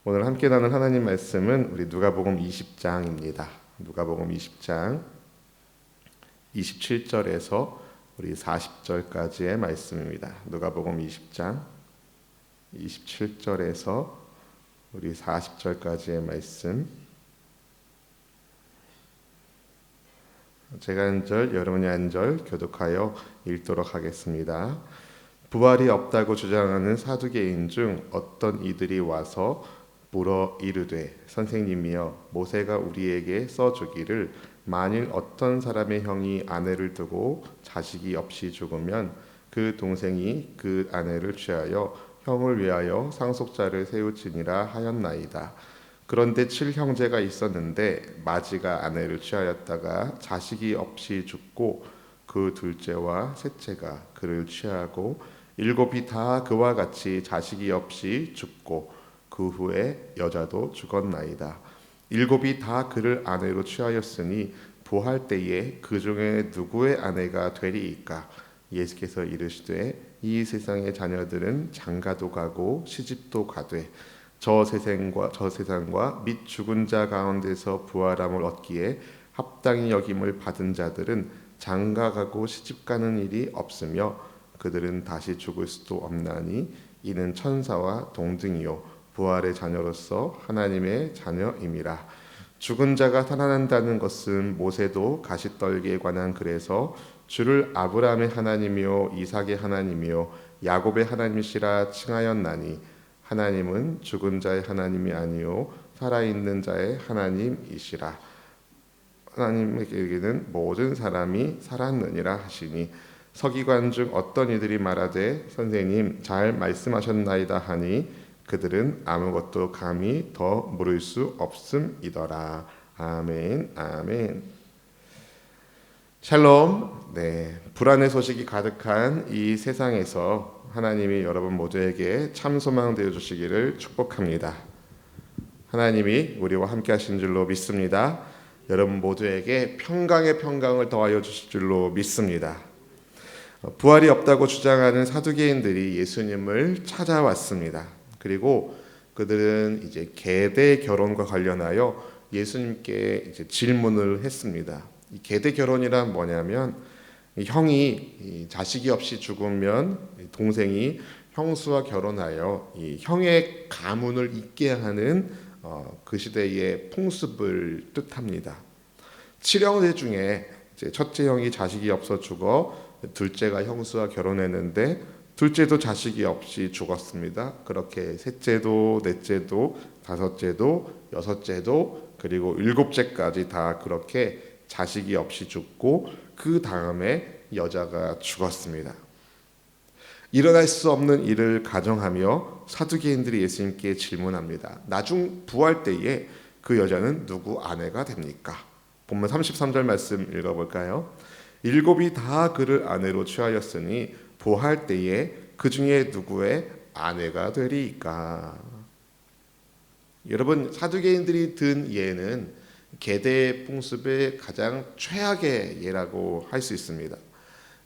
오늘 함께 나눌 하나님 말씀은 우리 누가복음 20장입니다. 누가복음 20장 27절에서 우리 40절까지의 말씀입니다. 누가복음 20장 27절에서 우리 40절까지의 말씀. 제가 한 절, 여러분이 한 절 교독하여 읽도록 하겠습니다. 부활이 없다고 주장하는 사두개인 중 어떤 이들이 와서 물어 이르되, 선생님이여, 모세가 우리에게 써주기를 만일 어떤 사람의 형이 아내를 두고 자식이 없이 죽으면 그 동생이 그 아내를 취하여 형을 위하여 상속자를 세우지니라 하였나이다. 그런데 7형제가 있었는데 마지가 아내를 취하였다가 자식이 없이 죽고 그 둘째와 셋째가 그를 취하고 7이 다 그와 같이 자식이 없이 죽고 그 후에 여자도 죽었나이다. 7이 다 그를 아내로 취하였으니 부활 때에 그 중에 누구의 아내가 되리이까? 예수께서 이르시되, 이 세상의 자녀들은 장가도 가고 시집도 가되 저 세상과 및 죽은 자 가운데서 부활함을 얻기에 합당히 여김을 받은 자들은 장가가고 시집가는 일이 없으며 그들은 다시 죽을 수도 없나니 이는 천사와 동등이요 부활의 자녀로서 하나님의 자녀임이라. 죽은 자가 살아난다는 것은 모세도 가시떨기에 관한 글에서 주를 아브라함의 하나님이요 이삭의 하나님이요 야곱의 하나님이시라 칭하였나니 하나님은 죽은 자의 하나님이 아니요 살아있는 자의 하나님이시라. 하나님에게는 모든 사람이 살았느니라 하시니 서기관 중 어떤 이들이 말하되, 선생님 잘 말씀하셨나이다 하니 그들은 아무것도 감히 더 물을 수 없음이더라. 아멘, 아멘. 샬롬. 불안의 소식이 가득한 이 세상에서 하나님이 여러분 모두에게 참 소망 되어 주시기를 축복합니다. 하나님이 우리와 함께 하신 줄로 믿습니다. 여러분 모두에게 평강의 평강을 더하여 주실 줄로 믿습니다. 부활이 없다고 주장하는 사두개인들이 예수님을 찾아왔습니다. 그리고 그들은 이제 계대 결혼과 관련하여 예수님께 이제 질문을 했습니다. 이 계대 결혼이란 뭐냐면, 형이 자식이 없이 죽으면 동생이 형수와 결혼하여 이 형의 가문을 잇게 하는 그 시대의 풍습을 뜻합니다. 7형제 중에 이제 첫째 형이 자식이 없어 죽어 둘째가 형수와 결혼했는데 둘째도 자식이 없이 죽었습니다. 그렇게 셋째도, 넷째도, 다섯째도, 여섯째도, 그리고 7째까지 다 그렇게 자식이 없이 죽고 그 다음에 여자가 죽었습니다. 일어날 수 없는 일을 가정하며 사두개인들이 예수님께 질문합니다. 나중 부활 때에 그 여자는 누구 아내가 됩니까? 본문 33절 말씀 읽어볼까요? 7이 다 그를 아내로 취하였으니 부활 때에 그 중에 누구의 아내가 되리이까? 여러분, 사두개인들이 든 예는 계대 풍습의 가장 최악의 예라고 할 수 있습니다.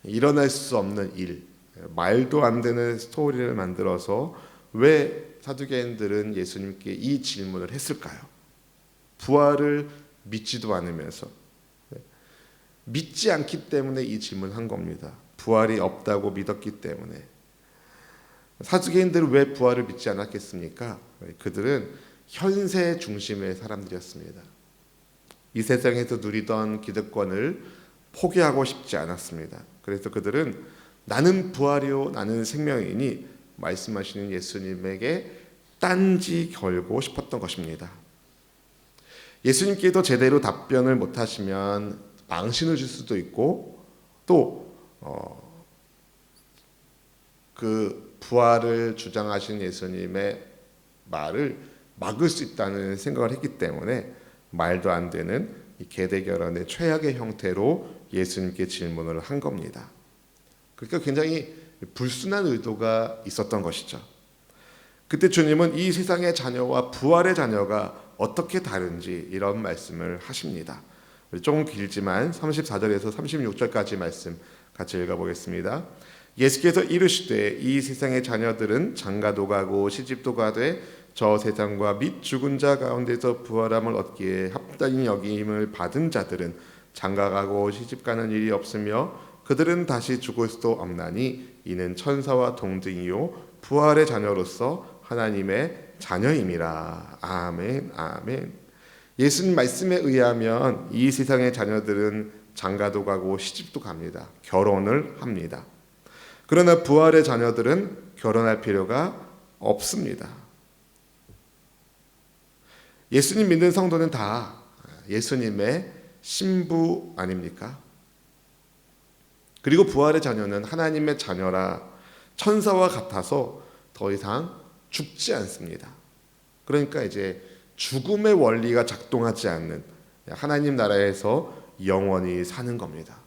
일어날 수 없는 일, 말도 안 되는 스토리를 만들어서 왜 사두개인들은 예수님께 이 질문을 했을까요? 부활을 믿지도 않으면서, 믿지 않기 때문에 이 질문을 한 겁니다. 부활이 없다고 믿었기 때문에. 사두개인들은 왜 부활을 믿지 않았겠습니까? 그들은 현세 중심의 사람들이었습니다. 이 세상에서 누리던 기득권을 포기하고 싶지 않았습니다. 그래서 그들은 나는 부활이요 나는 생명이니 말씀하시는 예수님에게 딴지 걸고 싶었던 것입니다. 예수님께도 제대로 답변을 못하시면 망신을 줄 수도 있고 또 그 부활을 주장하신 예수님의 말을 막을 수 있다는 생각을 했기 때문에 말도 안 되는 이 계대결혼의 최악의 형태로 예수님께 질문을 한 겁니다. 그러니까 굉장히 불순한 의도가 있었던 것이죠. 그때 주님은 이 세상의 자녀와 부활의 자녀가 어떻게 다른지 이런 말씀을 하십니다. 조금 길지만 34절에서 36절까지 말씀 같이 읽어보겠습니다. 예수께서 이르시되, 이 세상의 자녀들은 장가도 가고 시집도 가되 저 세상과 및 죽은 자 가운데서 부활함을 얻기에 합당히 여김을 받은 자들은 장가가고 시집가는 일이 없으며 그들은 다시 죽을 수도 없나니 이는 천사와 동등이요 부활의 자녀로서 하나님의 자녀임이라. 아멘, 아멘. 예수님 말씀에 의하면 이 세상의 자녀들은 장가도 가고 시집도 갑니다. 결혼을 합니다. 그러나 부활의 자녀들은 결혼할 필요가 없습니다. 예수님 믿는 성도는 다 예수님의 신부 아닙니까? 그리고 부활의 자녀는 하나님의 자녀라 천사와 같아서 더 이상 죽지 않습니다. 그러니까 이제 죽음의 원리가 작동하지 않는 하나님 나라에서 영원히 사는 겁니다.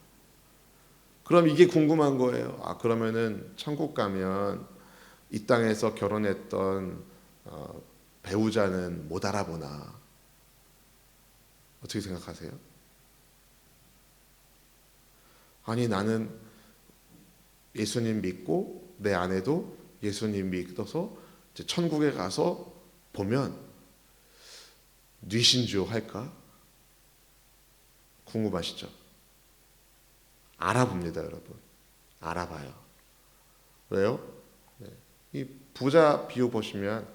그럼 이게 궁금한 거예요. 그러면은 천국 가면 이 땅에서 결혼했던 배우자는 못 알아보나? 어떻게 생각하세요? 아니 나는 예수님 믿고 내 아내도 예수님 믿어서 이제 천국에 가서 보면 뉘신주 할까? 궁금하시죠? 알아봅니다, 여러분. 알아봐요. 왜요? 네. 이 부자 비유 보시면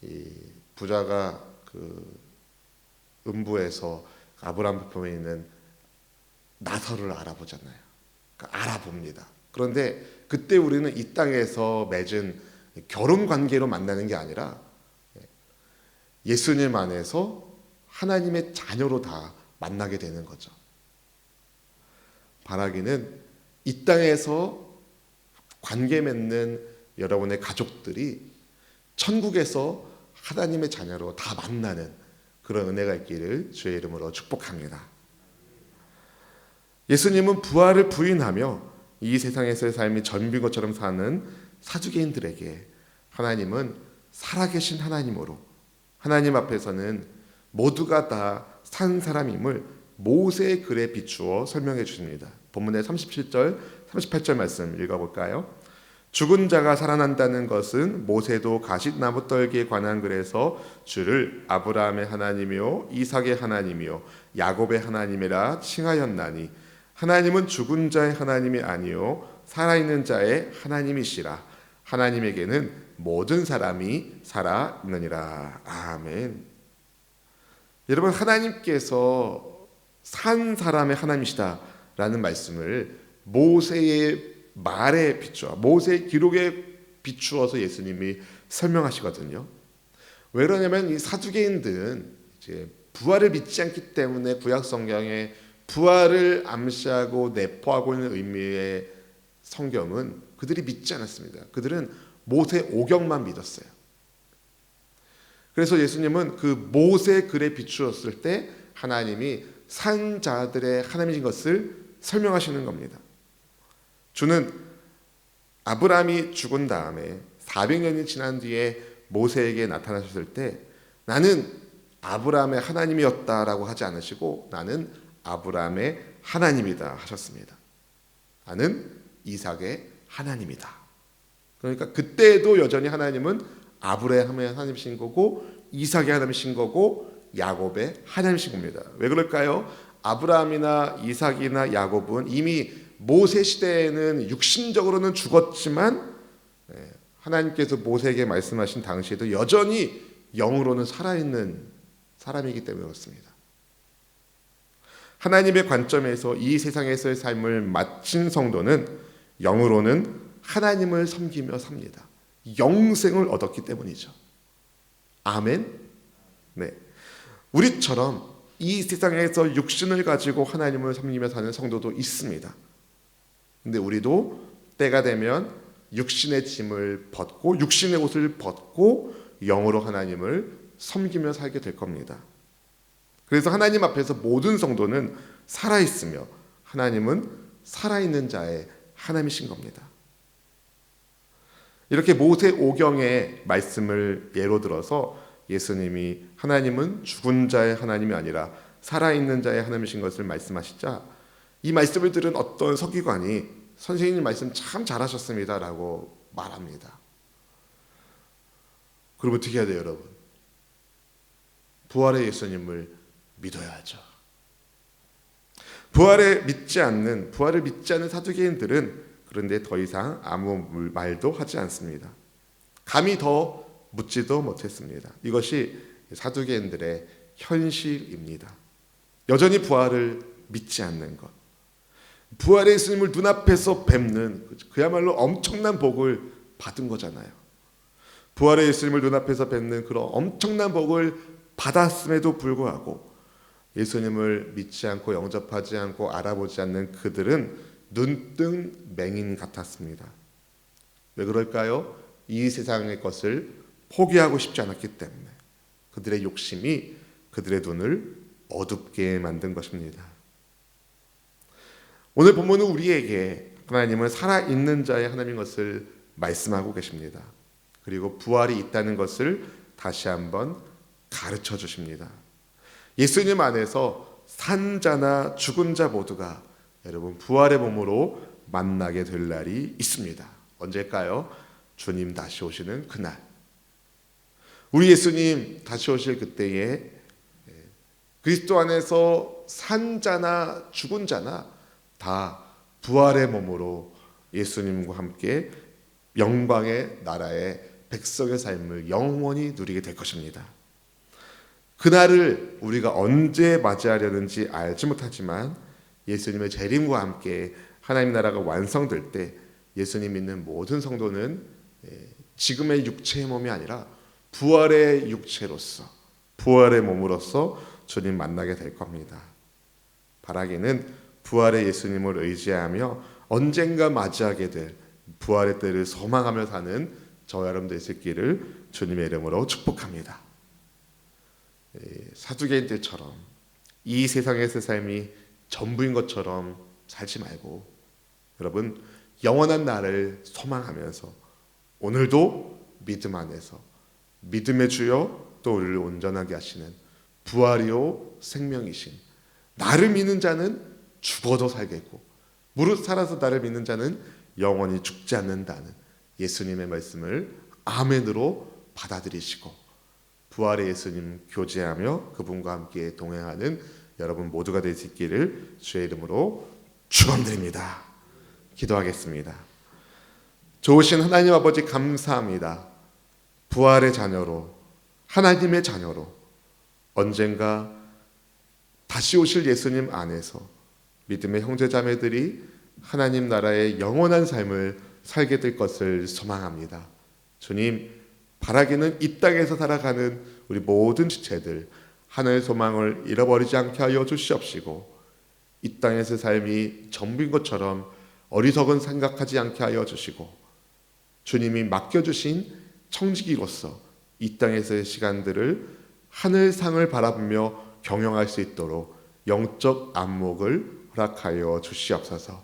이 부자가 그 음부에서 아브라함 품에 있는 나서를 알아보잖아요. 그러니까 알아봅니다. 그런데 그때 우리는 이 땅에서 맺은 결혼 관계로 만나는 게 아니라 예수님 안에서 하나님의 자녀로 다 만나게 되는 거죠. 바라기는 이 땅에서 관계 맺는 여러분의 가족들이 천국에서 하나님의 자녀로 다 만나는 그런 은혜가 있기를 주의 이름으로 축복합니다. 예수님은 부활을 부인하며 이 세상에서의 삶이 전부인 것처럼 사는 사두개인들에게 하나님은 살아계신 하나님으로 하나님 앞에서는 모두가 다 산 사람임을 모세의 글에 비추어 설명해 주십니다. 본문의 37절, 38절 말씀 읽어볼까요? 죽은 자가 살아난다는 것은 모세도 가시나무 떨기에 관한 글에서 주를 아브라함의 하나님이요 이삭의 하나님이요 야곱의 하나님이라 칭하였나니 하나님은 죽은 자의 하나님이 아니요 살아있는 자의 하나님이시라. 하나님에게는 모든 사람이 살아있느니라. 아멘. 여러분, 하나님께서 산 사람의 하나님이시다라는 말씀을 모세의 말에 비추어 모세의 기록에 비추어서 예수님이 설명하시거든요. 왜 그러냐면 이 사두개인들은 이제 부활을 믿지 않기 때문에 구약 성경에 부활을 암시하고 내포하고 있는 의미의 성경은 그들이 믿지 않았습니다. 그들은 모세 오경만 믿었어요. 그래서 예수님은 그 모세 글에 비추었을 때 하나님이 산 자들의 하나님인 것을 설명하시는 겁니다. 주는 아브라함이 죽은 다음에 400년이 지난 뒤에 모세에게 나타나셨을 때 나는 아브라함의 하나님이었다라고 하지 않으시고 나는 아브라함의 하나님이다 하셨습니다. 나는 이삭의 하나님이다. 그러니까 그때도 여전히 하나님은 아브라함의 하나님이신 거고 이삭의 하나님이신 거고 야곱의 하나님이신 겁니다. 왜 그럴까요? 아브라함이나 이삭이나 야곱은 이미 모세 시대에는 육신적으로는 죽었지만 하나님께서 모세에게 말씀하신 당시에도 여전히 영으로는 살아있는 사람이기 때문에 그렇습니다. 하나님의 관점에서 이 세상에서의 삶을 마친 성도는 영으로는 하나님을 섬기며 삽니다. 영생을 얻었기 때문이죠. 아멘. 네. 우리처럼 이 세상에서 육신을 가지고 하나님을 섬기며 사는 성도도 있습니다. 근데 우리도 때가 되면 육신의 짐을 벗고 육신의 옷을 벗고 영으로 하나님을 섬기며 살게 될 겁니다. 그래서 하나님 앞에서 모든 성도는 살아있으며 하나님은 살아있는 자의 하나님이신 겁니다. 이렇게 모세 오경의 말씀을 예로 들어서 예수님이 하나님은 죽은 자의 하나님이 아니라 살아있는 자의 하나님이신 것을 말씀하시자 이 말씀을 들은 어떤 서기관이 선생님 말씀 참 잘하셨습니다 라고 말합니다. 그럼 어떻게 해야 돼요, 여러분? 부활의 예수님을 믿어야죠. 부활을 믿지 않는 사두개인들은 그런데 더 이상 아무 말도 하지 않습니다. 감히 더 묻지도 못했습니다. 이것이 사두개인들의 현실입니다. 여전히 부활을 믿지 않는 것, 부활의 예수님을 눈앞에서 뵙는 그야말로 엄청난 복을 받은 거잖아요. 부활의 예수님을 눈앞에서 뵙는 그런 엄청난 복을 받았음에도 불구하고 예수님을 믿지 않고 영접하지 않고 알아보지 않는 그들은 눈뜬 맹인 같았습니다. 왜 그럴까요? 이 세상의 것을 포기하고 싶지 않았기 때문에 그들의 욕심이 그들의 눈을 어둡게 만든 것입니다. 오늘 본문은 우리에게 하나님은 살아있는 자의 하나님인 것을 말씀하고 계십니다. 그리고 부활이 있다는 것을 다시 한번 가르쳐 주십니다. 예수님 안에서 산 자나 죽은 자 모두가 여러분 부활의 몸으로 만나게 될 날이 있습니다. 언제일까요? 주님 다시 오시는 그날. 우리 예수님 다시 오실 그때에 그리스도 안에서 산 자나 죽은 자나 다 부활의 몸으로 예수님과 함께 영광의 나라의 백성의 삶을 영원히 누리게 될 것입니다. 그날을 우리가 언제 맞이하려는지 알지 못하지만 예수님의 재림과 함께 하나님 나라가 완성될 때 예수님 믿는 모든 성도는 지금의 육체의 몸이 아니라 부활의 육체로서 부활의 몸으로서 주님 만나게 될 겁니다. 바라기는 부활의 예수님을 의지하며 언젠가 맞이하게 될 부활의 때를 소망하며 사는 저와 여러분들 있기를 주님의 이름으로 축복합니다. 사두개인들처럼 이 세상에서의 삶이 전부인 것처럼 살지 말고 여러분 영원한 날을 소망하면서 오늘도 믿음 안에서 믿음의 주여 또 우리를 온전하게 하시는 부활이요 생명이신 나를 믿는 자는 죽어도 살겠고 무릇 살아서 나를 믿는 자는 영원히 죽지 않는다는 예수님의 말씀을 아멘으로 받아들이시고 부활의 예수님 교제하며 그분과 함께 동행하는 여러분 모두가 될 수 있기를 주의 이름으로 축원드립니다. 기도하겠습니다. 좋으신 하나님 아버지 감사합니다. 부활의 자녀로 하나님의 자녀로 언젠가 다시 오실 예수님 안에서 믿음의 형제자매들이 하나님 나라의 영원한 삶을 살게 될 것을 소망합니다. 주님, 바라기는 이 땅에서 살아가는 우리 모든 지체들 하나의 소망을 잃어버리지 않게 하여 주시옵시고 이 땅에서의 삶이 전부인 것처럼 어리석은 생각하지 않게 하여 주시고 주님이 맡겨주신 청지기로서 이 땅에서의 시간들을 하늘상을 바라보며 경영할 수 있도록 영적 안목을 허락하여 주시옵소서.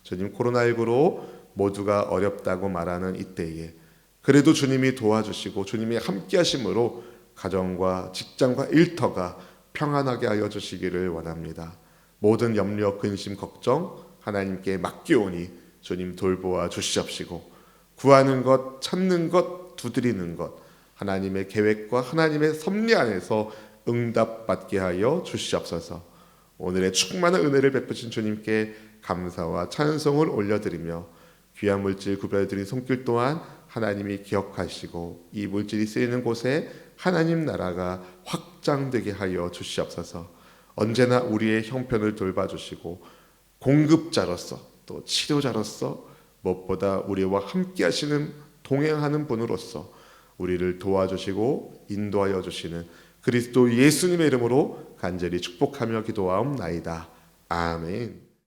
주님, 코로나19로 모두가 어렵다고 말하는 이때에 그래도 주님이 도와주시고 주님이 함께 하심으로 가정과 직장과 일터가 평안하게 하여 주시기를 원합니다. 모든 염려, 근심, 걱정 하나님께 맡기오니 주님 돌보아 주시옵시고 구하는 것, 찾는 것, 두드리는 것 하나님의 계획과 하나님의 섭리 안에서 응답받게 하여 주시옵소서. 오늘의 충만한 은혜를 베푸신 주님께 감사와 찬송을 올려드리며 귀한 물질 구별드린 손길 또한 하나님이 기억하시고 이 물질이 쓰이는 곳에 하나님 나라가 확장되게 하여 주시옵소서. 언제나 우리의 형편을 돌봐주시고 공급자로서 또 치료자로서 무엇보다 우리와 함께 하시는 동행하는 분으로서 우리를 도와주시고 인도하여 주시는 그리스도 예수님의 이름으로 간절히 축복하며 기도하옵나이다. 아멘.